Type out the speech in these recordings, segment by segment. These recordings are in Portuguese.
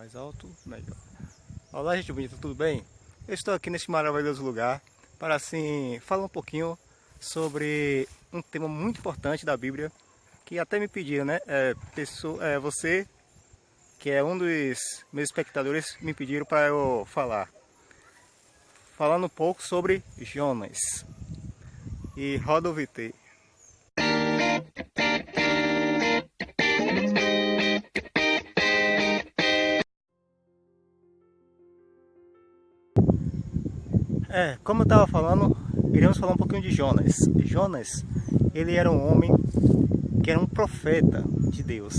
mais alto, melhor. Olá, gente bonita, tudo bem? Eu estou aqui neste maravilhoso lugar para assim falar um pouquinho sobre um tema muito importante da Bíblia, que até me pediram, né? Você, que é um dos meus espectadores, me pediram para eu falar. Falando um pouco sobre Jonas. E roda o VT. Como eu estava falando, iremos falar um pouquinho de Jonas. Jonas, ele era um homem que era um profeta de Deus.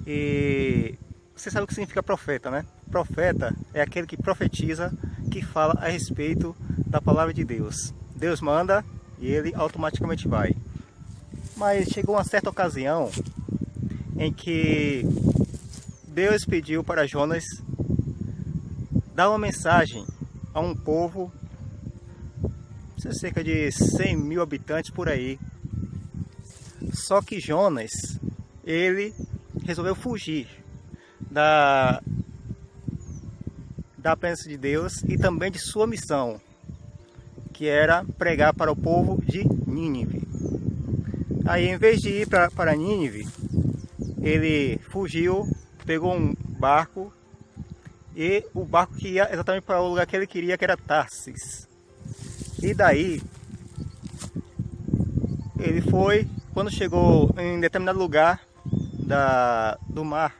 E você sabe o que significa profeta, né? Profeta é aquele que profetiza, que fala a respeito da palavra de Deus. Deus manda e ele automaticamente vai. Mas chegou uma certa ocasião em que Deus pediu para Jonas dar uma mensagem a um povo, cerca de 100 mil habitantes por aí. Só que Jonas, ele resolveu fugir da presença de Deus e também de sua missão, que era pregar para o povo de Nínive. Aí, em vez de ir para Nínive, ele fugiu, pegou um barco, e o barco que ia exatamente para o lugar que ele queria, que era Tarsis. E daí, ele foi, quando chegou em determinado lugar do mar,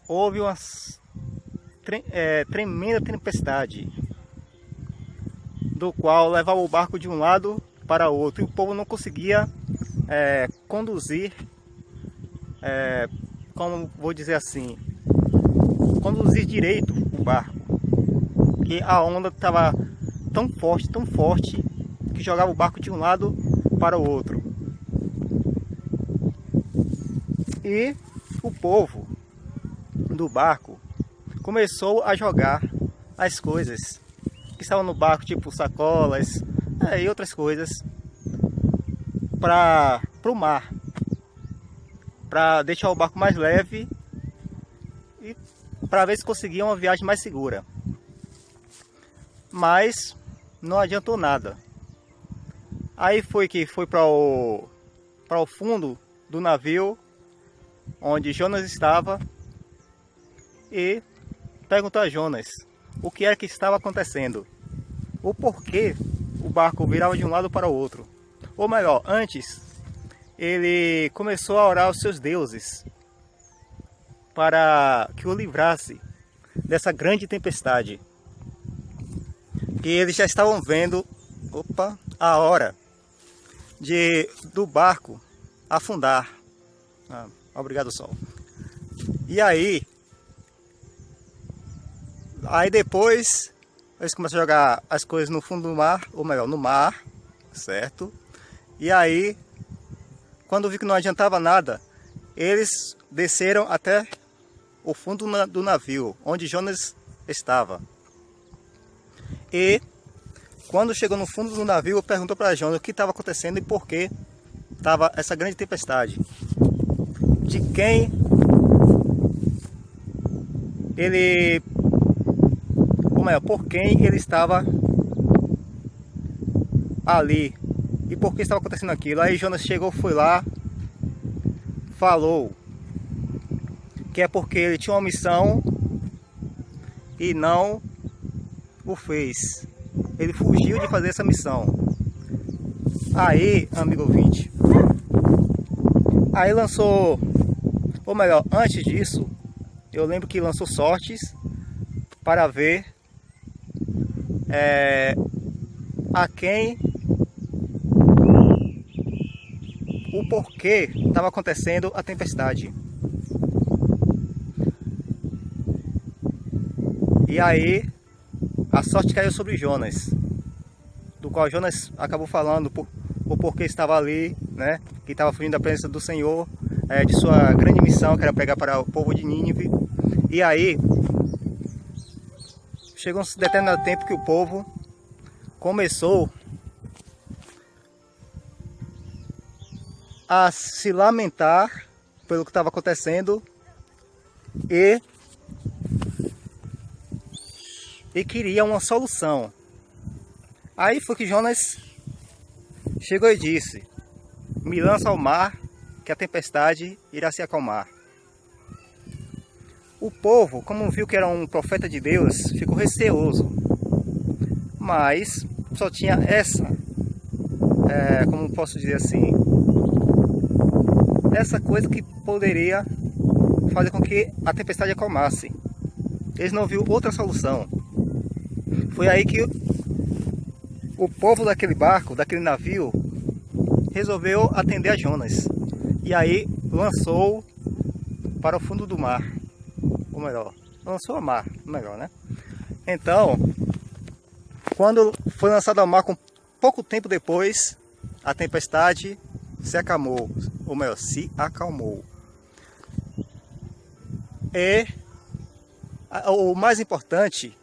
houve uma tremenda tempestade, do qual levava o barco de um lado para outro, e o povo não conseguia conduzir, como vou dizer assim, conduzir direito o barco, que a onda estava tão forte, que jogava o barco de um lado para o outro. E o povo do barco começou a jogar as coisas que estavam no barco, tipo sacolas e outras coisas, para o mar, para deixar o barco mais leve e para ver se conseguiam uma viagem mais segura. Mas não adiantou nada. Aí foi para o fundo do navio onde Jonas estava e perguntou a Jonas o que era que estava acontecendo, o porquê o barco virava de um lado para o outro. Ou melhor, antes ele começou a orar aos seus deuses para que o livrasse dessa grande tempestade. E eles já estavam vendo a hora do barco afundar. Obrigado, sol. E aí depois eles começaram a jogar as coisas no fundo do mar, ou melhor, no mar, certo? E aí, quando viu que não adiantava nada, eles desceram até o fundo do navio, onde Jonas estava. E quando chegou no fundo do navio, perguntou para Jonas o que estava acontecendo e por que estava essa grande tempestade. De quem ele, ou melhor, por quem ele estava ali e por que estava acontecendo aquilo. Aí Jonas chegou, foi lá, falou que é porque ele tinha uma missão e não o fez. Ele fugiu de fazer essa missão. Aí, amigo ouvinte, aí lançou, ou melhor, antes disso, eu lembro que lançou sortes para ver a quem, o porquê estava acontecendo a tempestade. E aí a sorte caiu sobre Jonas, do qual Jonas acabou falando o porquê estava ali, né? Que estava fugindo da presença do Senhor, de sua grande missão, que era pregar para o povo de Nínive. E aí chegou um determinado tempo que o povo começou a se lamentar pelo que estava acontecendo e queria uma solução. Aí foi que Jonas chegou e disse: me lança ao mar, que a tempestade irá se acalmar. O povo, como viu que era um profeta de Deus, ficou receoso. Mas só tinha essa, como posso dizer assim, essa coisa que poderia fazer com que a tempestade acalmasse. Eles não viram outra solução. Foi aí que o povo daquele barco, daquele navio, resolveu atender a Jonas. E aí lançou para o fundo do mar. Ou melhor, lançou ao mar, melhor, né? Então, quando foi lançado ao mar, com pouco tempo depois, a tempestade se acalmou. Ou melhor, se acalmou. E o mais importante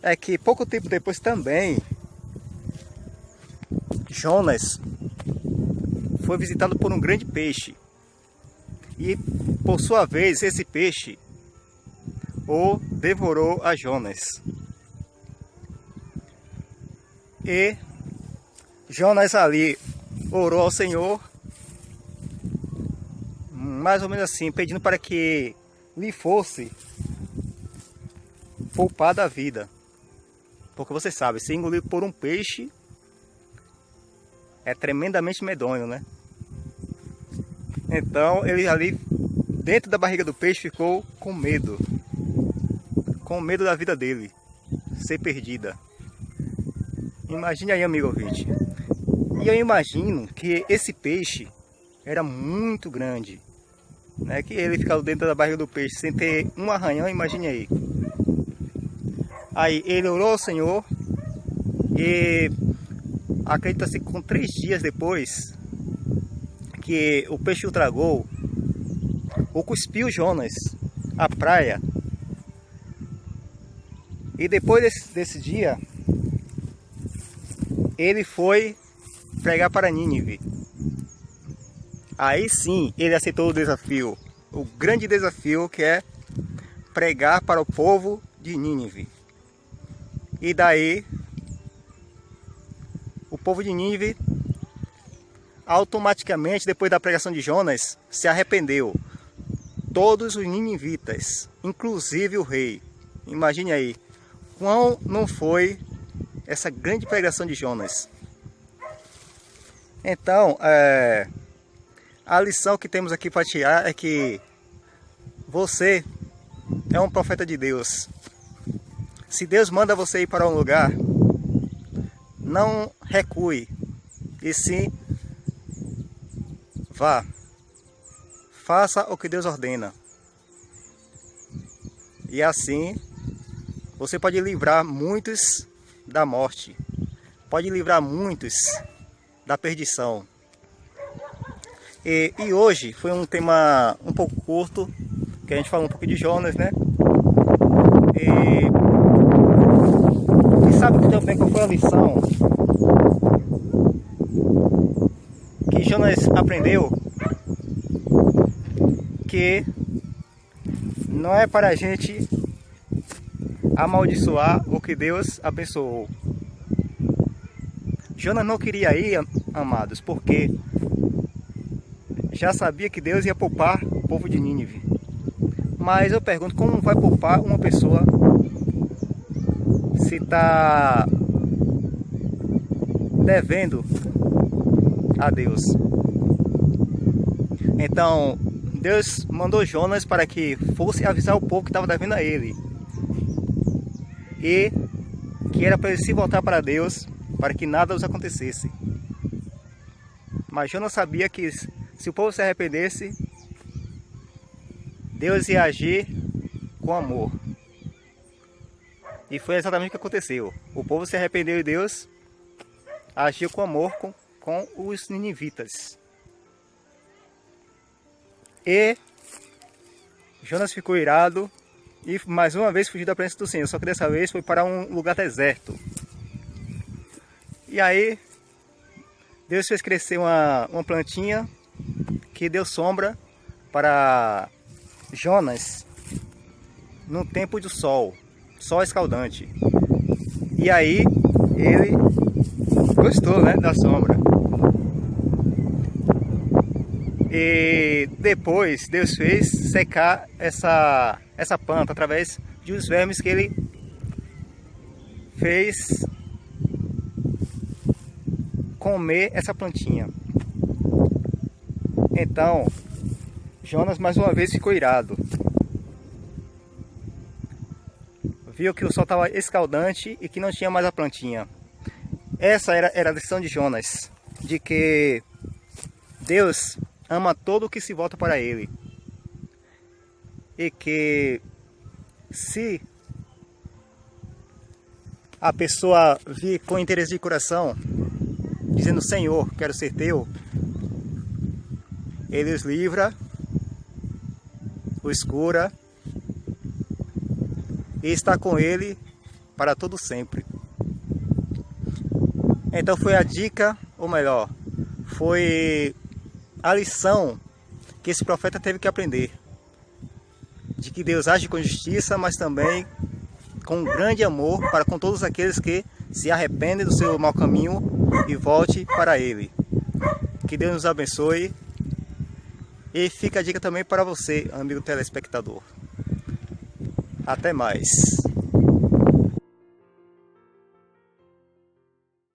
é que pouco tempo depois também Jonas foi visitado por um grande peixe. E por sua vez esse peixe o devorou a Jonas. E Jonas ali orou ao Senhor, mais ou menos assim, pedindo para que lhe fosse poupada a vida. Porque você sabe, ser engolido por um peixe é tremendamente medonho, né? Então ele ali dentro da barriga do peixe ficou com medo da vida dele ser perdida. Imagine aí, amigo ouvinte. E eu imagino que esse peixe era muito grande, né? Que ele ficava dentro da barriga do peixe sem ter um arranhão, imagine aí. Aí ele orou ao Senhor e acredita-se que com 3 dias depois que o peixe o tragou, o cuspiu Jonas à praia. E depois desse dia, ele foi pregar para Nínive. Aí sim, ele aceitou o desafio, o grande desafio que é pregar para o povo de Nínive. E daí, o povo de Nínive, automaticamente, depois da pregação de Jonas, se arrependeu. Todos os ninivitas, inclusive o rei. Imagine aí, quão não foi essa grande pregação de Jonas. Então, a lição que temos aqui para tirar é que você é um profeta de Deus. Se Deus manda você ir para um lugar, não recue, e sim vá. Faça o que Deus ordena. E assim você pode livrar muitos da morte, pode livrar muitos da perdição. E hoje foi um tema um pouco curto, que a gente falou um pouco de Jonas, né? E sabe que também qual foi a lição que Jonas aprendeu? Que não é para a gente amaldiçoar o que Deus abençoou. Jonas não queria ir, amados, porque já sabia que Deus ia poupar o povo de Nínive. Mas eu pergunto, como vai poupar uma pessoa se está devendo a Deus? Então, Deus mandou Jonas para que fosse avisar o povo que estava devendo a ele. E que era para ele se voltar para Deus, para que nada os acontecesse. Mas Jonas sabia que se o povo se arrependesse, Deus ia agir com amor. E foi exatamente o que aconteceu. O povo se arrependeu e Deus agiu com amor com os ninivitas. E Jonas ficou irado e mais uma vez fugiu da presença do Senhor. Só que dessa vez foi para um lugar deserto. E aí Deus fez crescer uma plantinha que deu sombra para Jonas no tempo do sol escaldante. E aí ele gostou, né, da sombra. E depois Deus fez secar essa planta através de os vermes que ele fez comer essa plantinha. Então Jonas mais uma vez ficou irado. Viu que o sol estava escaldante e que não tinha mais a plantinha. Essa era a decisão de Jonas, de que Deus ama todo o que se volta para ele. E que se a pessoa vir com interesse de coração, dizendo: Senhor, quero ser teu, ele os livra, os cura e está com ele para todo sempre. Então foi a dica, ou melhor, foi a lição que esse profeta teve que aprender, de que Deus age com justiça, mas também com grande amor para com todos aqueles que se arrependem do seu mau caminho e volte para Ele. Que Deus nos abençoe. E fica a dica também para você, amigo telespectador. Até mais.